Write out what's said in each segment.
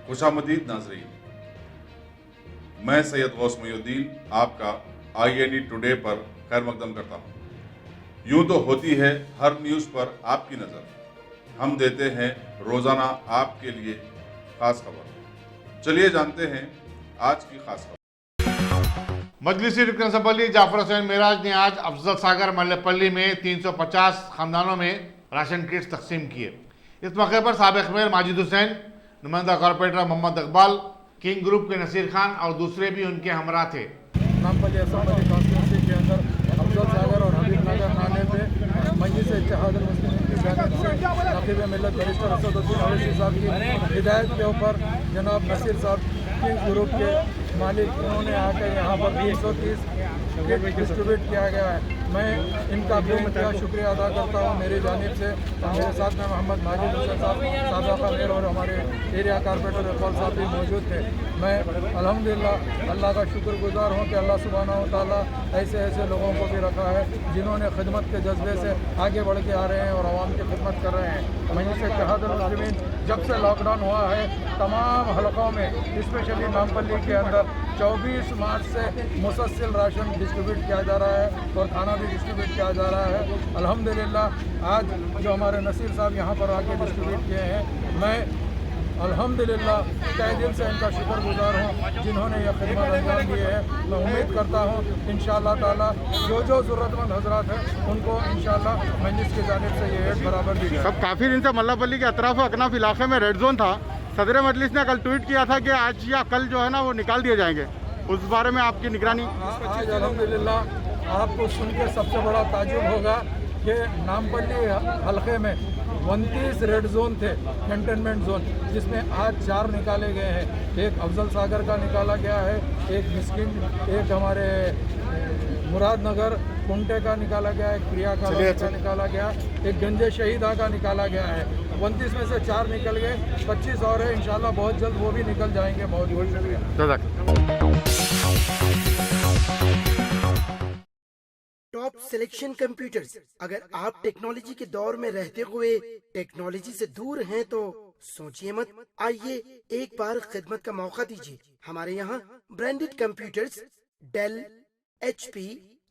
खुशामदीद नाजरीन, मैं सैयद गौस मोइनुद्दीन आपका INE टुडे पर खैर मकदम करता हूँ। यूं तो होती है हर न्यूज़ पर आपकी नज़र, हम देते हैं रोज़ाना आपके लिए खास खबर। चलिए जानते हैं आज की खास खबर। मजलिसी रुकन असम्बली जाफर हुसैन मेराज ने आज अफजल सागर मल्लेपल्ली में 350 खानदानों में राशन किट्स तकसीम किए। इस मौके पर साबिक मेयर माजिद हुसैन, नुमाइंदा corporator Mohammed Iqbal, King Group के नसीर खान और दूसरे भी उनके हमरा थे। नामपल्ली असम्बली कॉन्स्टिट्यूंसी के अंदर अफजल सागर और हबीब नगर नाले पे मजलिस इत्तेहाद मुस्लिमीन की जानिब से नाक़िब मिल्लत बैरिस्टर असदुद्दीन अवैसी साहब की हिदायत के ऊपर जनाब नसीर साहब किंग ग्रुप के मालिक उन्होंने आकर यहाँ पर 330 किट डिस्ट्रीब्यूट किया गया है। मैं इनका बेइंतहा शुक्रिया अदा करता हूँ मेरी जानिब से। मेरे साथ में मोहम्मद माजिद हुसैन साहब साबिक़ा मेयर और हमारे एरिया कॉर्पोरेटर इकबाल साहब भी मौजूद थे। मैं अल्हम्दुलिल्लाह अल्लाह का शुक्रगुजार हूँ कि अल्लाह सुब्हानहू व तआला ऐसे ऐसे लोगों को भी रखा है जिन्होंने खिदमत के जज्बे से आगे बढ़ के आ रहे हैं और आवाम की खिदमत कर रहे हैं। मजलिस इत्तेहाद मुस्लिमीन जब से लॉकडाउन हुआ है तमाम हलकों में स्पेशली नामपल्ली के अंदर 24 मार्च से मुसलसल राशन डिस्ट्रीब्यूट किया जा रहा है और खाना भी डिस्ट्रीब्यूट किया जा रहा है। अल्हम्दुलिल्लाह आज जो हमारे नसीर साहब यहाँ पर आके डिस्ट्रीब्यूट किए हैं, मैं अल्हम्दुलिल्लाह तहे दिल से इनका शुक्रगुजार हूँ जिन्होंने यह खिदमत अंजाम दी है। मैं उम्मीद करता हूँ इंशाअल्लाह ताला जो ज़रूरतमंद हजरात हैं उनको इंशाअल्लाह मजलिस की जानिब से ये एड बराबर दी जाए। सब काफ़ी दिन से मल्लापल्ली के अतराफ अकनाफ इलाके में रेड जोन था। सदर मजलिस ने कल ट्वीट किया था कि आज या कल जो है ना वो निकाल दिए जाएंगे, उस बारे में आपकी निगरानी? आज अल्हम्दुलिल्लाह आपको सुन के सबसे बड़ा ताजुब होगा कि नामपल्ली हलके में 29 रेड जोन थे, कंटेनमेंट जोन, जिसमें आज 4 निकाले गए हैं। एक अफजल सागर का निकाला गया है, एक मिस्किन, एक हमारे मुराद नगर कुंटे का निकाला गया है, क्रिया का निकाला गया, एक गंजे शहीदा का निकाला गया है। 29 में से 4 निकल गए, 25 और है, इंशाल्लाह बहुत जल्द वो भी निकल जाएंगे। बहुत बहुत शुक्रिया। Top Selection computers. अगर आप टेक्नोलॉजी के दौर में रहते हुए टेक्नोलॉजी से दूर हैं तो सोचिए मत, आइए एक बार खिदमत का मौका दीजिए। हमारे यहाँ branded computers Dell, HP,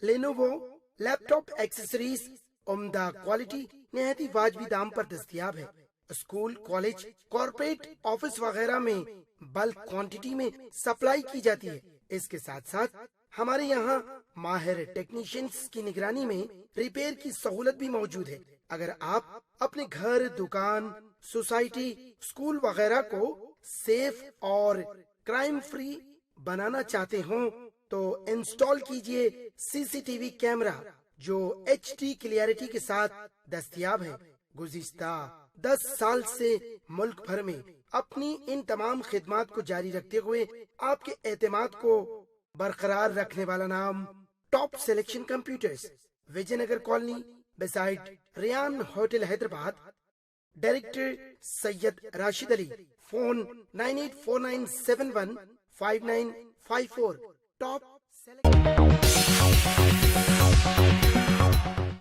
Lenovo, laptop accessories उम्दा क्वालिटी निहायती वाजबी दाम पर दस्तयाब है। स्कूल, कॉलेज, कॉर्पोरेट, ऑफिस वगैरह में बल्क क्वांटिटी में सप्लाई की जाती है। इसके साथ साथ हमारे यहाँ माहिर टेक्नीशियंस की निगरानी में रिपेयर की सहूलत भी मौजूद है। अगर आप अपने घर, दुकान, सोसाइटी, स्कूल वगैरह को सेफ और क्राइम फ्री बनाना चाहते हो तो इंस्टॉल कीजिए CCTV कैमरा जो HD क्लियरिटी के साथ दस्तयाब है। गुज़िश्ता 10 साल से मुल्क भर में अपनी इन तमाम खिदमात को जारी रखते हुए आपके एतमाद को बरकरार रखने वाला नाम Top Selection computers, Vijayanagar Colony beside Riyan hotel Hyderabad. Director Syed Rashid Ali. Phone 9849715954। Top selection.